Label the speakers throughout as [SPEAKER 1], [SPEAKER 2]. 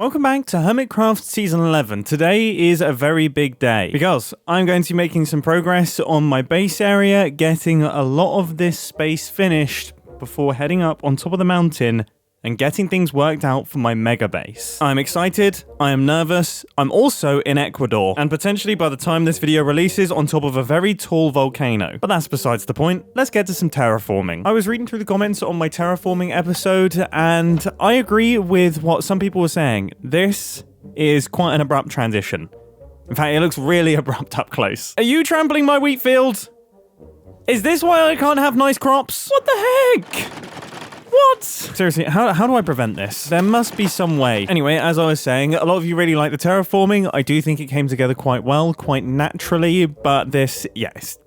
[SPEAKER 1] Welcome back to Hermitcraft Season 11. Today is a very big day because I'm going to be making some progress on my base area, getting a lot of this space finished before heading up on top of the mountain and getting things worked out for my mega base. I'm excited, I am nervous, I'm also in Ecuador, and potentially by the time this video releases on top of a very tall volcano. But that's besides the point, let's get to some terraforming. I was reading through the comments on my terraforming episode, and I agree with what some people were saying. This is quite an abrupt transition. In fact, it looks really abrupt up close. Are you trampling my wheat field? Is this why I can't have nice crops? What the heck? What? Seriously, how do I prevent this? There must be some way. Anyway, as I was saying, a lot of you really like the terraforming. I do think it came together quite well, quite naturally, but this, yeah, it's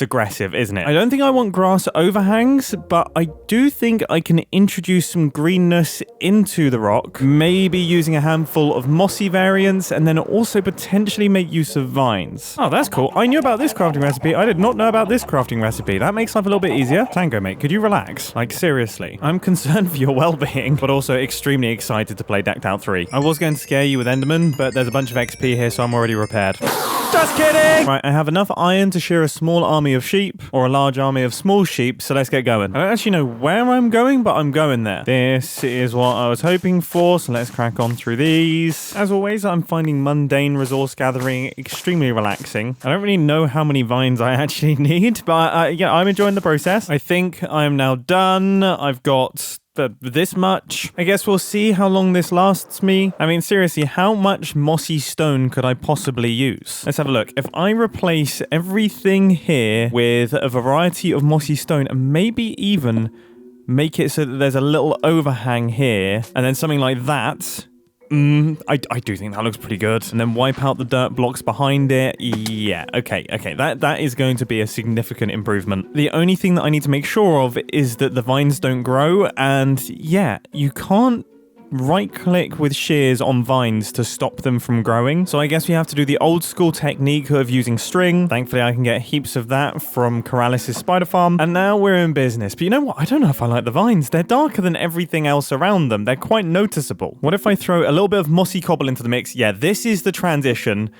[SPEAKER 1] aggressive, isn't it? I don't think I want grass overhangs, but I do think I can introduce some greenness into the rock, maybe using a handful of mossy variants, and then also potentially make use of vines. Oh, that's cool. I knew about this crafting recipe. I did not know about this crafting recipe. That makes life a little bit easier. Tango, mate, could you relax? Like, seriously. I'm concerned for your well-being, but also extremely excited to play Decked Out 3. I was going to scare you with Enderman, but there's a bunch of XP here, so I'm already repaired. Just kidding! Right, I have enough iron to shear a small army of sheep, or a large army of small sheep, so let's get going. I don't actually know where I'm going, but I'm going there. This is what I was hoping for, so let's crack on through these. As always, I'm finding mundane resource gathering extremely relaxing. I don't really know how many vines I actually need, but yeah, I'm enjoying the process. I think I'm now done. I've got this much. I guess we'll see how long this lasts me. I mean, seriously, how much mossy stone could I possibly use? Let's have a look. If I replace everything here with a variety of mossy stone and maybe even make it so that there's a little overhang here and then something like that, I do think that looks pretty good. And then wipe out the dirt blocks behind it. Yeah, okay. That is going to be a significant improvement. The only thing that I need to make sure of is that the vines don't grow. And yeah, you can't right-click with shears on vines to stop them from growing. So I guess we have to do the old school technique of using string. Thankfully, I can get heaps of that from Corrales' spider farm. And now we're in business. But you know what? I don't know if I like the vines. They're darker than everything else around them. They're quite noticeable. What if I throw a little bit of mossy cobble into the mix? Yeah, this is the transition.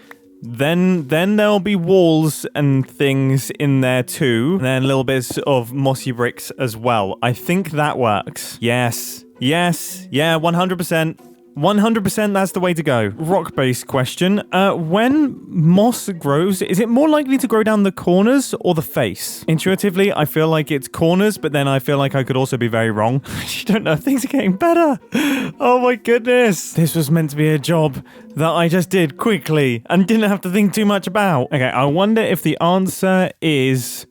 [SPEAKER 1] Then there'll be walls and things in there too. And then little bits of mossy bricks as well. I think that works. Yes, yeah, 100%. 100% that's the way to go. Rock-based question. When moss grows, is it more likely to grow down the corners or the face? Intuitively, I feel like it's corners, but then I feel like I could also be very wrong. You don't know if things are getting better. Oh my goodness. This was meant to be a job that I just did quickly and didn't have to think too much about. Okay, I wonder if the answer is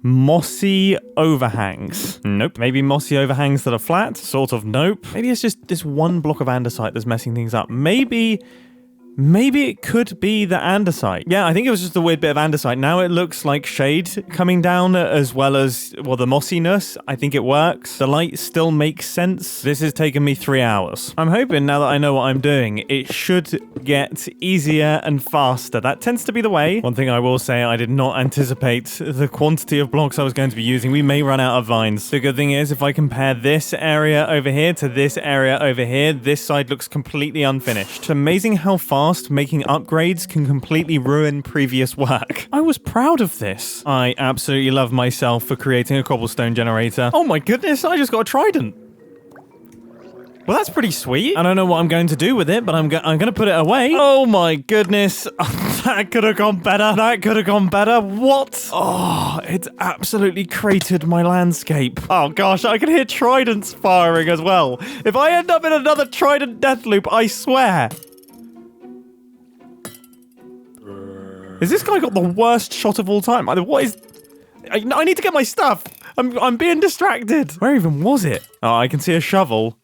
[SPEAKER 1] mossy overhangs. Nope. Maybe mossy overhangs that are flat? Sort of nope. Maybe it's just this one block of andesite that's messing things up. Maybe it could be the andesite. Yeah, I think it was just a weird bit of andesite. Now it looks like shade coming down as well as, well, the mossiness. I think it works. The light still makes sense. This has taken me 3 hours. I'm hoping now that I know what I'm doing, it should get easier and faster. That tends to be the way. One thing I will say, I did not anticipate the quantity of blocks I was going to be using. We may run out of vines. The good thing is, if I compare this area over here to this area over here, this side looks completely unfinished. It's amazing how fast making upgrades can completely ruin previous work. I was proud of this. I absolutely love myself for creating a cobblestone generator. Oh my goodness, I just got a trident. Well, that's pretty sweet. I don't know what I'm going to do with it, but I'm going to put it away. Oh my goodness. That could have gone better. That could have gone better. What? Oh, it's absolutely cratered my landscape. Oh gosh, I can hear tridents firing as well. If I end up in another trident death loop, I swear. Is this guy got the worst shot of all time? What is... I need to get my stuff. I'm being distracted. Where even was it? Oh, I can see a shovel.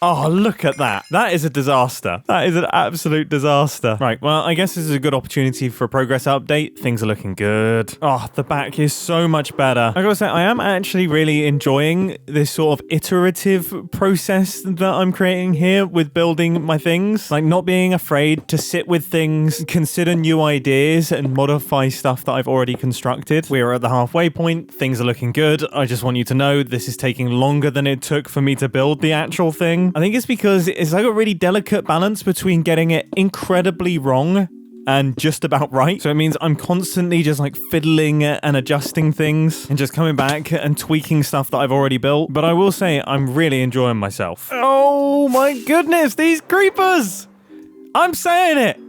[SPEAKER 1] Oh, look at that. That is a disaster. That is an absolute disaster. Right, well, I guess this is a good opportunity for a progress update. Things are looking good. Oh, the back is so much better. I gotta say, I am actually really enjoying this sort of iterative process that I'm creating here with building my things. Like, not being afraid to sit with things, consider new ideas, and modify stuff that I've already constructed. We are at the halfway point. Things are looking good. I just want you to know this is taking longer than it took for me to build the actual thing. frustrating. I think it's because it's like a really delicate balance between getting it incredibly wrong and just about right. So it means I'm constantly just like fiddling and adjusting things and just coming back and tweaking stuff that I've already built. But I will say I'm really enjoying myself. Oh my goodness, these creepers! I'm saying it!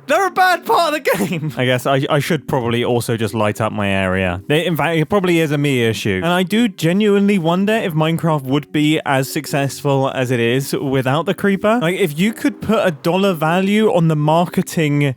[SPEAKER 1] They're a bad part of the game. I guess I should probably also just light up my area. In fact, it probably is a me issue. And I do genuinely wonder if Minecraft would be as successful as it is without the creeper. Like, if you could put a dollar value on the marketing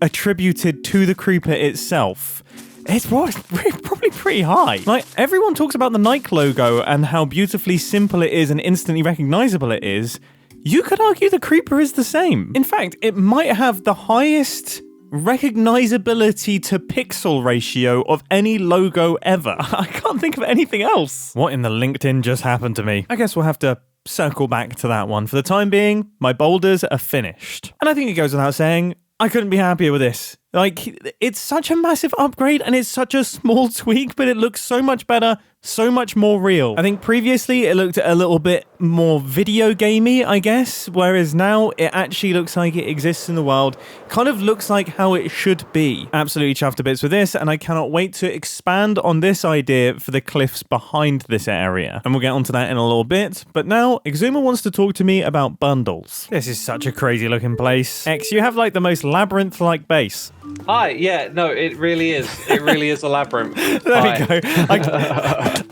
[SPEAKER 1] attributed to the creeper itself, it's probably pretty high. Like, everyone talks about the Nike logo and how beautifully simple it is and instantly recognizable it is. You could argue the creeper is the same. In fact, it might have the highest recognizability to pixel ratio of any logo ever. I can't think of anything else. What in the LinkedIn just happened to me? I guess we'll have to circle back to that one. For the time being, my boulders are finished. And I think it goes without saying, I couldn't be happier with this. Like, it's such a massive upgrade and it's such a small tweak, but it looks so much better, so much more real. I think previously it looked a little bit more video gamey, I guess, whereas now it actually looks like it exists in the world. Kind of looks like how it should be. Absolutely chuffed to bits with this, and I cannot wait to expand on this idea for the cliffs behind this area. And we'll get onto that in a little bit, but now Xisuma wants to talk to me about bundles. This is such a crazy looking place. X, you have like the most labyrinth-like base.
[SPEAKER 2] Hi, yeah, no, it really is. It really is a labyrinth.
[SPEAKER 1] There we go.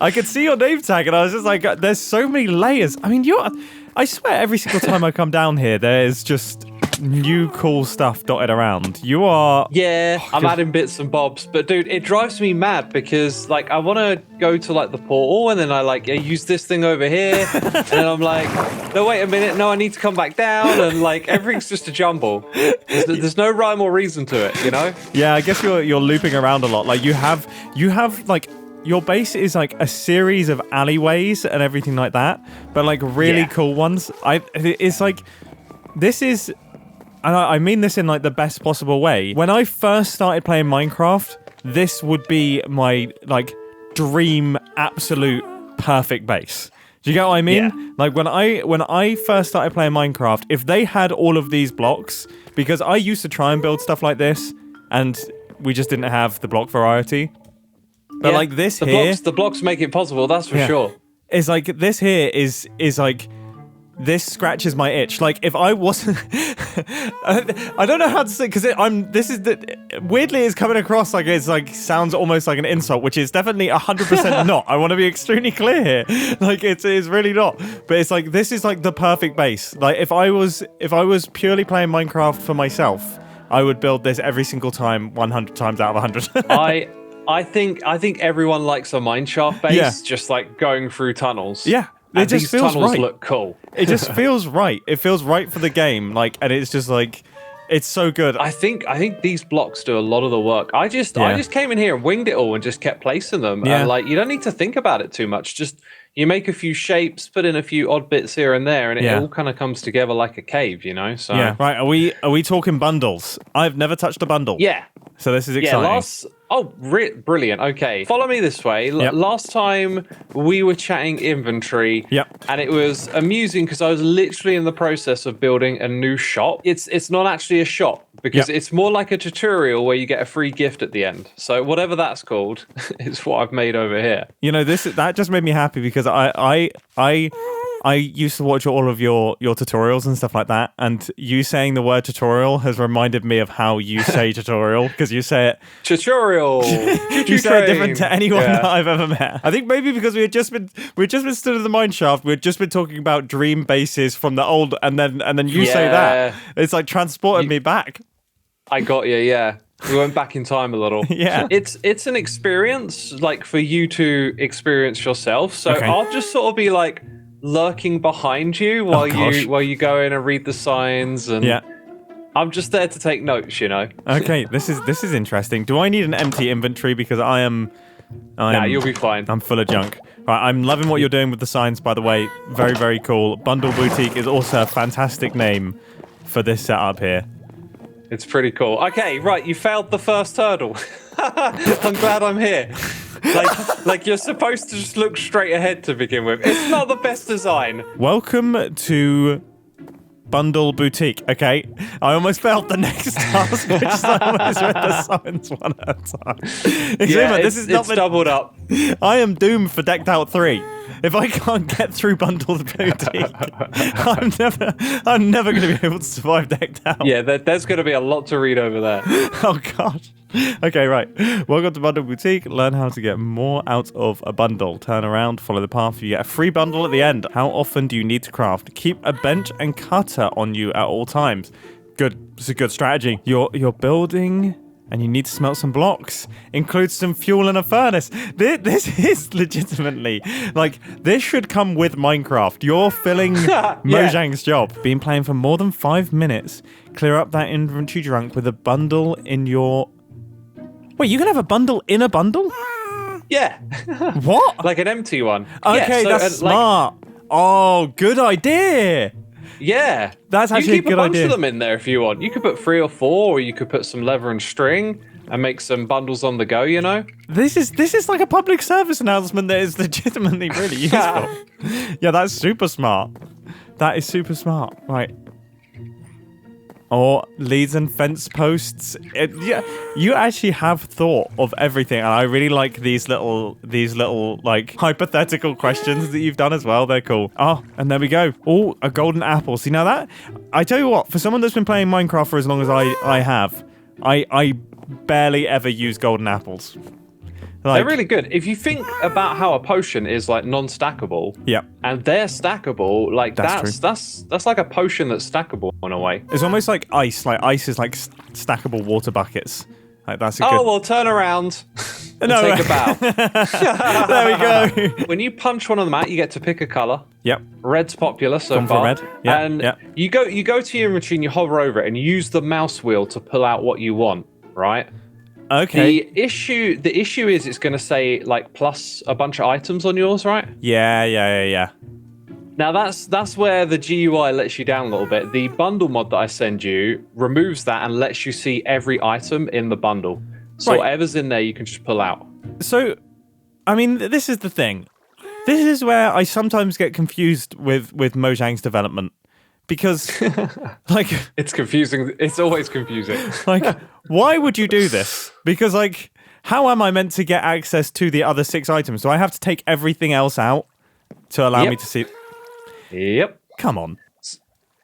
[SPEAKER 1] I could see your name tag and I was just like, there's so many layers. I mean, I swear every single time I come down here, there's just new cool stuff dotted around. You are...
[SPEAKER 2] Yeah, I'm adding bits and bobs. But dude, it drives me mad because like I want to go to like the portal and then I like use this thing over here. And then I'm like, no, wait a minute. No, I need to come back down. And like everything's just a jumble. There's no rhyme or reason to it, you know?
[SPEAKER 1] Yeah, I guess you're looping around a lot. Like you have like... Your base is like a series of alleyways and everything like that, but like really cool ones. It's like, this is, and I mean this in like the best possible way. When I first started playing Minecraft, this would be my like dream, absolute perfect base. Do you get what I mean? Yeah. Like when I first started playing Minecraft, if they had all of these blocks, because I used to try and build stuff like this, and we just didn't have the block variety. But like this
[SPEAKER 2] the blocks make it possible, that's for sure.
[SPEAKER 1] It's like this here is like, this scratches my itch. Like if I wasn't, I don't know how to say, because weirdly it's coming across like it's like sounds almost like an insult, which is definitely 100% not. I want to be extremely clear here. Like it's really not. But it's like, this is like the perfect base. Like if I was purely playing Minecraft for myself, I would build this every single time, 100 times out of 100.
[SPEAKER 2] I think everyone likes a mineshaft base, just like going through tunnels.
[SPEAKER 1] Yeah,
[SPEAKER 2] and these tunnels look cool.
[SPEAKER 1] It just feels right. It feels right for the game. Like, and it's just like, it's so good.
[SPEAKER 2] I think these blocks do a lot of the work. I just came in here and winged it all and just kept placing them. Yeah. And like, you don't need to think about it too much. Just you make a few shapes, put in a few odd bits here and there, and it all kind of comes together like a cave, you know? So
[SPEAKER 1] yeah, right. Are we talking bundles? I've never touched a bundle.
[SPEAKER 2] Yeah.
[SPEAKER 1] So this is exciting.
[SPEAKER 2] Brilliant. Okay. Follow me this way. Last time we were chatting inventory.
[SPEAKER 1] Yep.
[SPEAKER 2] And it was amusing because I was literally in the process of building a new shop. It's not actually a shop because it's more like a tutorial where you get a free gift at the end. So whatever that's called is what I've made over here.
[SPEAKER 1] You know, that just made me happy because I used to watch all of your tutorials and stuff like that, and you saying the word tutorial has reminded me of how you say tutorial, because you say it...
[SPEAKER 2] Tutorial!
[SPEAKER 1] You say it different to anyone that I've ever met. I think maybe because we had just been stood in the mineshaft, we had just been talking about dream bases from the old, and then you say that. It's like transported me back.
[SPEAKER 2] I got you, yeah. We went back in time a little.
[SPEAKER 1] Yeah.
[SPEAKER 2] It's an experience, like, for you to experience yourself, so I'll just sort of be like... lurking behind you while you go in and read the signs, and I'm just there to take notes, you know.
[SPEAKER 1] Okay, this is interesting. Do I need an empty inventory because
[SPEAKER 2] Nah, you'll be fine.
[SPEAKER 1] I'm full of junk. Right, I'm loving what you're doing with the signs, by the way. Very, very cool. Bundle Boutique is also a fantastic name for this setup here.
[SPEAKER 2] It's pretty cool. Okay, right, you failed the first hurdle. I'm glad I'm here. Like you're supposed to just look straight ahead to begin with. It's not the best design.
[SPEAKER 1] Welcome to Bundle Boutique. Okay, I almost failed the next task, which is I almost read the signs one at a time. Xisuma, this is not
[SPEAKER 2] doubled up.
[SPEAKER 1] I am doomed for decked out 3. If I can't get through Bundle Boutique, I'm never going to be able to survive decked out.
[SPEAKER 2] Yeah, there's going to be a lot to read over there.
[SPEAKER 1] Oh God. Okay, right. Welcome to Bundle Boutique. Learn how to get more out of a bundle. Turn around, follow the path. You get a free bundle at the end. How often do you need to craft? Keep a bench and cutter on you at all times. Good. It's a good strategy. You're building, and you need to smelt some blocks. Includes some fuel and a furnace. This is legitimately like this should come with Minecraft. You're filling Mojang's job. Been playing for more than 5 minutes. Clear up that inventory junk with a bundle in your. Wait, you can have a bundle in a bundle?
[SPEAKER 2] Yeah.
[SPEAKER 1] What?
[SPEAKER 2] Like an empty one.
[SPEAKER 1] Okay,
[SPEAKER 2] yeah,
[SPEAKER 1] that's smart. Oh, good idea.
[SPEAKER 2] Yeah.
[SPEAKER 1] That's actually a good idea.
[SPEAKER 2] You can keep a bunch of them in there if you want. You could put 3 or 4, or you could put some leather and string and make some bundles on the go, you know?
[SPEAKER 1] This is like a public service announcement that is legitimately really useful. Yeah, that's super smart. That is super smart. Right. Or leads and fence posts. Yeah, you actually have thought of everything, and I really like these little like hypothetical questions that you've done as well. They're cool. Oh, and there we go. Oh, a golden apple. See, now that I tell you what, for someone that's been playing Minecraft for as long as I have, I barely ever use golden apples. Like,
[SPEAKER 2] they're really good. If you think about how a potion is like non-stackable, and they're stackable, like that's like a potion that's stackable in a way.
[SPEAKER 1] It's almost like ice. Like ice is like stackable water buckets. Like that's a good.
[SPEAKER 2] Oh well, turn around and take a bow.
[SPEAKER 1] There we go.
[SPEAKER 2] When you punch one of them out, you get to pick a color.
[SPEAKER 1] Yep.
[SPEAKER 2] Red's popular so
[SPEAKER 1] Gone
[SPEAKER 2] far.
[SPEAKER 1] for red. Yep.
[SPEAKER 2] And you go to your machine, you hover over it, and you use the mouse wheel to pull out what you want. Right.
[SPEAKER 1] Okay.
[SPEAKER 2] The issue is it's going to say like plus a bunch of items on yours, right?
[SPEAKER 1] Yeah.
[SPEAKER 2] Now that's where the GUI lets you down a little bit. The bundle mod that I send you removes that and lets you see every item in the bundle. So whatever's in there, you can just pull out.
[SPEAKER 1] So, I mean, this is the thing. This is where I sometimes get confused with Mojang's development. Because, like...
[SPEAKER 2] It's confusing. It's always confusing.
[SPEAKER 1] Like, why would you do this? Because, like, how am I meant to get access to the other 6 items? Do I have to take everything else out to allow me to see...
[SPEAKER 2] Yep.
[SPEAKER 1] Come on.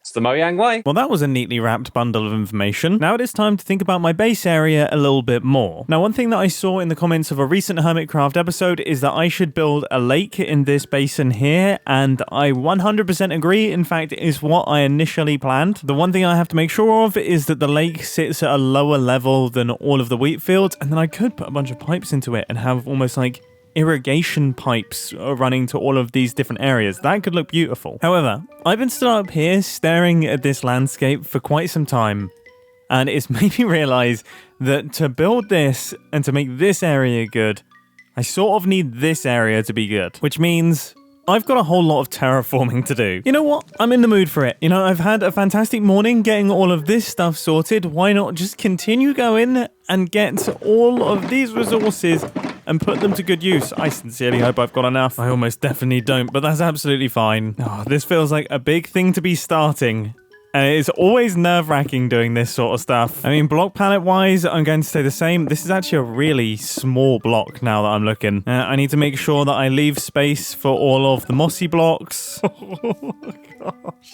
[SPEAKER 2] It's the Mojang way.
[SPEAKER 1] Well, that was a neatly wrapped bundle of information. Now it is time to think about my base area a little bit more. Now, one thing that I saw in the comments of a recent Hermitcraft episode is that I should build a lake in this basin here, and I 100% agree. In fact, it's what I initially planned. The one thing I have to make sure of is that the lake sits at a lower level than all of the wheat fields, and then I could put a bunch of pipes into it and have almost like irrigation pipes running to all of these different areas. That could look beautiful. However, I've been stood up here staring at this landscape for quite some time, and it's made me realize that to build this and to make this area good, I sort of need this area to be good, which means I've got a whole lot of terraforming to do. You know what? I'm in the mood for it. You know, I've had a fantastic morning getting all of this stuff sorted. Why not just continue going and get all of these resources and put them to good use? I sincerely hope I've got enough. I almost definitely don't, but that's absolutely fine. Oh, this feels like a big thing to be starting. And it's always nerve-wracking doing this sort of stuff. I mean, block palette-wise, I'm going to stay the same. This is actually a really small block now that I'm looking. I need to make sure that I leave space for all of the mossy blocks. Oh, gosh.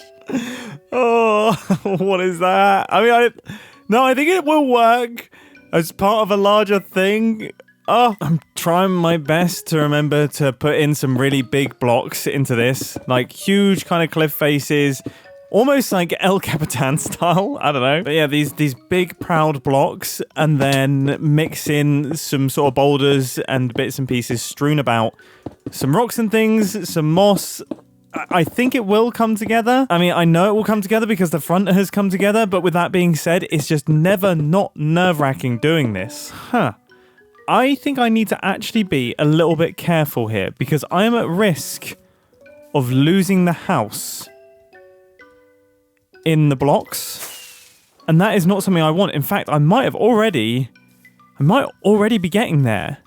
[SPEAKER 1] Oh, what is that? I mean, I think it will work as part of a larger thing. Oh, I'm trying my best to remember to put in some really big blocks into this. Like, huge kind of cliff faces. Almost like El Capitan style, I don't know. But yeah, these big proud blocks, and then mix in some sort of boulders and bits and pieces strewn about. Some rocks and things, some moss. I think it will come together. I mean, I know it will come together because the front has come together, but with that being said, it's just never not nerve-wracking doing this. I think I need to actually be a little bit careful here because I am at risk of losing the house in the blocks, and that is not something I want. In fact, I might already be getting there.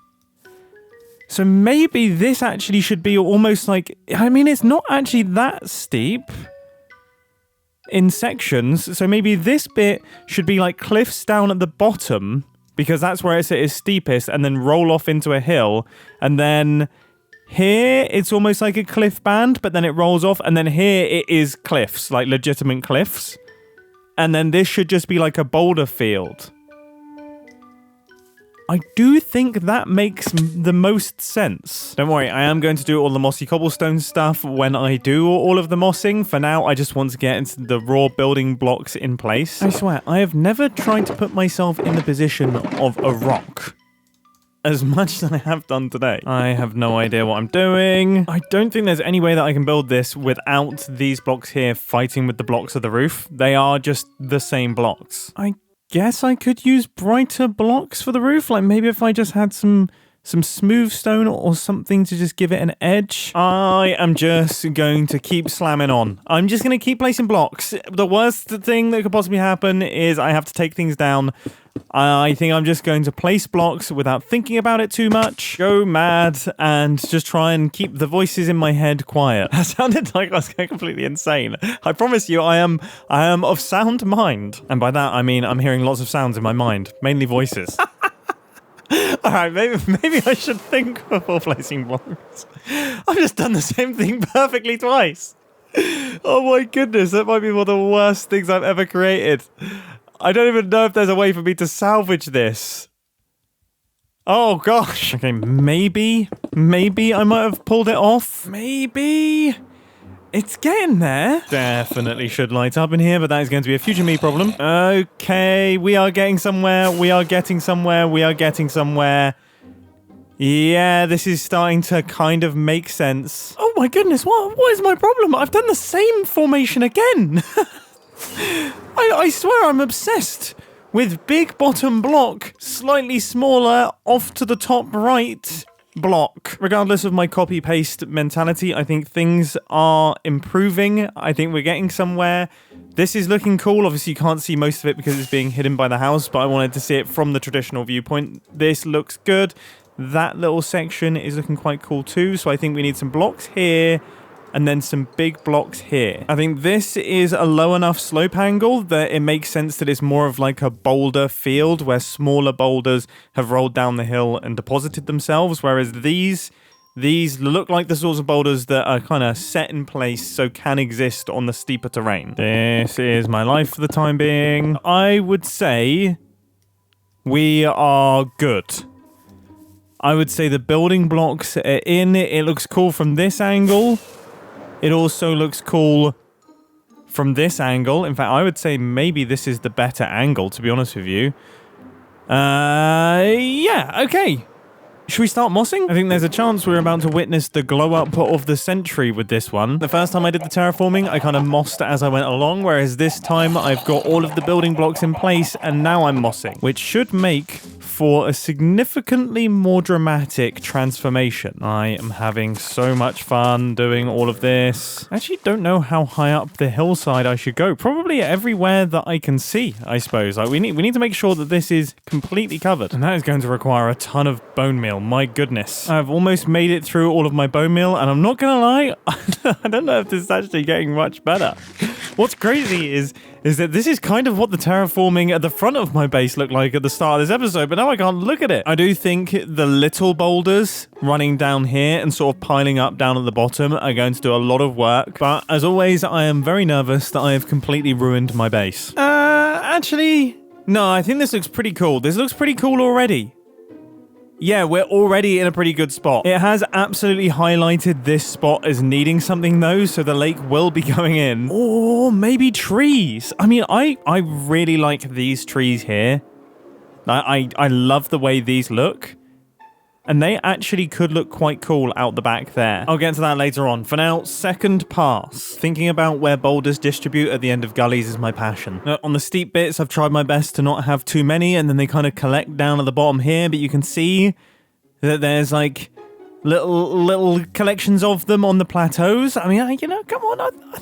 [SPEAKER 1] So maybe this actually should be almost like, I mean, it's not actually that steep in sections. So maybe this bit should be like cliffs down at the bottom because that's where it's at its steepest, and then roll off into a hill. And then here it's almost like a cliff band, but then it rolls off. And then here it is cliffs, like legitimate cliffs. And then this should just be like a boulder field. I do think that makes the most sense. Don't worry, I am going to do all the mossy cobblestone stuff when I do all of the mossing. For now, I just want to get into the raw building blocks in place. I swear, I have never tried to put myself in the position of a rock as much as I have done today. I have no idea what I'm doing. I don't think there's any way that I can build this without these blocks here fighting with the blocks of the roof. They are just the same blocks. I guess I could use brighter blocks for the roof. Like maybe if I just had some smooth stone or something to just give it an edge. I am just going to keep slamming on. I'm just going to keep placing blocks. The worst thing that could possibly happen is I have to take things down. I think I'm just going to place blocks without thinking about it too much, go mad, and just try and keep the voices in my head quiet. That sounded like I was going completely insane. I promise you, I am of sound mind. And by that, I mean I'm hearing lots of sounds in my mind, mainly voices. All right, maybe I should think before placing blocks. I've just done the same thing perfectly twice. Oh my goodness, that might be one of the worst things I've ever created. I don't even know if there's a way for me to salvage this. Oh gosh. Okay, maybe I might have pulled it off. Maybe. It's getting there. Definitely should light up in here, but that is going to be a future me problem. Okay, we are getting somewhere. We are getting somewhere. We are getting somewhere. Yeah, this is starting to kind of make sense. Oh my goodness, what is my problem? I've done the same formation again. I swear I'm obsessed with big bottom block, slightly smaller off to the top right block. Regardless of my copy-paste mentality, I think things are improving. I think we're getting somewhere. This is looking cool. Obviously, you can't see most of it because it's being hidden by the house, but I wanted to see it from the traditional viewpoint. This looks good. That little section is looking quite cool too, so I think we need some blocks here and then some big blocks here. I think this is a low enough slope angle that it makes sense that it's more of like a boulder field where smaller boulders have rolled down the hill and deposited themselves, whereas these look like the sorts of boulders that are kind of set in place so can exist on the steeper terrain. This is my life for the time being. I would say we are good. I would say the building blocks are in. It looks cool from this angle. It also looks cool from this angle. In fact, I would say maybe this is the better angle, to be honest with you. Yeah, okay. Should we start mossing? I think there's a chance we're about to witness the glow up of the century with this one. The first time I did the terraforming, I kind of mossed as I went along, whereas this time I've got all of the building blocks in place and now I'm mossing, which should make for a significantly more dramatic transformation. I am having so much fun doing all of this. I actually don't know how high up the hillside I should go. Probably everywhere that I can see, I suppose. Like we need to make sure that this is completely covered. And that is going to require a ton of bone meal. My goodness. I've almost made it through all of my bone meal, and I'm not gonna lie, I don't know if this is actually getting much better. What's crazy is that this is kind of what the terraforming at the front of my base looked like at the start of this episode, but now I can't look at it. I do think the little boulders running down here and sort of piling up down at the bottom are going to do a lot of work, but as always, I am very nervous that I have completely ruined my base. Actually, no, I think this looks pretty cool. This looks pretty cool already. Yeah, we're already in a pretty good spot. It has absolutely highlighted this spot as needing something though, so the lake will be going in. Or maybe trees. I mean, I really like these trees here. I love the way these look. And they actually could look quite cool out the back there. I'll get to that later on. For now, second pass. Thinking about where boulders distribute at the end of gullies is my passion. On the steep bits, I've tried my best to not have too many, and then they kind of collect down at the bottom here, but you can see that there's like little collections of them on the plateaus. I mean, you know, come on,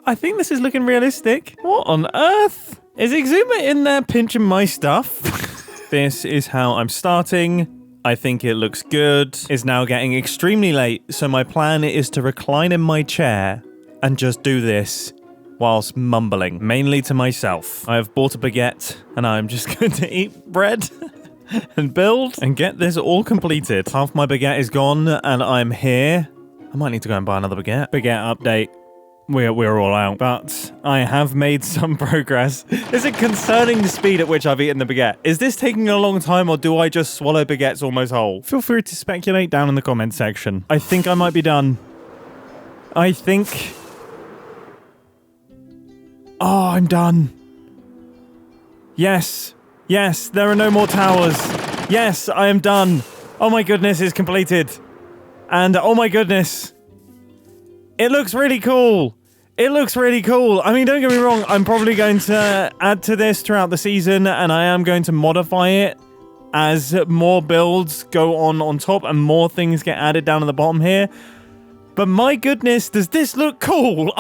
[SPEAKER 1] I think this is looking realistic. What on earth? Is Xisuma in there pinching my stuff? This is how I'm starting. I think it looks good. It's now getting extremely late, so my plan is to recline in my chair and just do this whilst mumbling, mainly to myself. I have bought a baguette, and I'm just going to eat bread and build and get this all completed. Half my baguette is gone, and I'm here. I might need to go and buy another baguette. Baguette update. We're all out, but I have made some progress. Is it concerning the speed at which I've eaten the baguette? Is this taking a long time, or do I just swallow baguettes almost whole? Feel free to speculate down in the comments section. I think I might be done. I think... Oh, I'm done. Yes. Yes, there are no more towers. Yes, I am done. Oh my goodness, it's completed. And oh my goodness. It looks really cool. It looks really cool. I mean, don't get me wrong. I'm probably going to add to this throughout the season, and I am going to modify it as more builds go on top and more things get added down at the bottom here. But my goodness, does this look cool?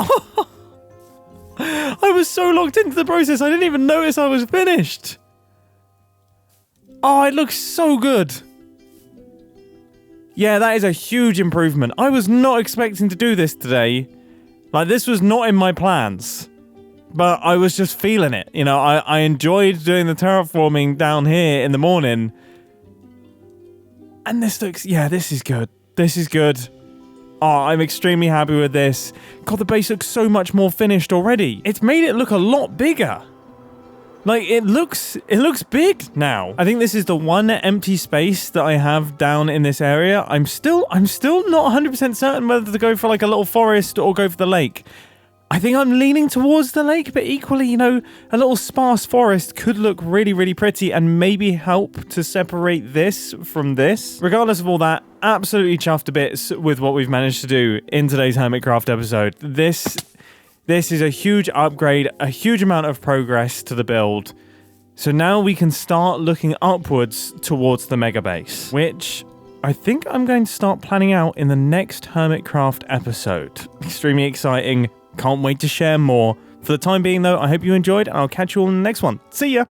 [SPEAKER 1] I was so locked into the process, I didn't even notice I was finished. Oh, it looks so good. Yeah, that is a huge improvement. I was not expecting to do this today. Like, this was not in my plans. But I was just feeling it. You know, I enjoyed doing the terraforming down here in the morning. And this looks... Yeah, this is good. This is good. Oh, I'm extremely happy with this. God, the base looks so much more finished already. It's made it look a lot bigger. Like, it looks big now. I think this is the one empty space that I have down in this area. I'm still not 100% certain whether to go for like a little forest or go for the lake. I think I'm leaning towards the lake, but equally, you know, a little sparse forest could look really, really pretty and maybe help to separate this from this. Regardless of all that, absolutely chuffed to bits with what we've managed to do in today's Hermitcraft episode. This is a huge upgrade, a huge amount of progress to the build. So now we can start looking upwards towards the mega base, which I think I'm going to start planning out in the next Hermitcraft episode. Extremely exciting. Can't wait to share more. For the time being, though, I hope you enjoyed, and I'll catch you all in the next one. See ya!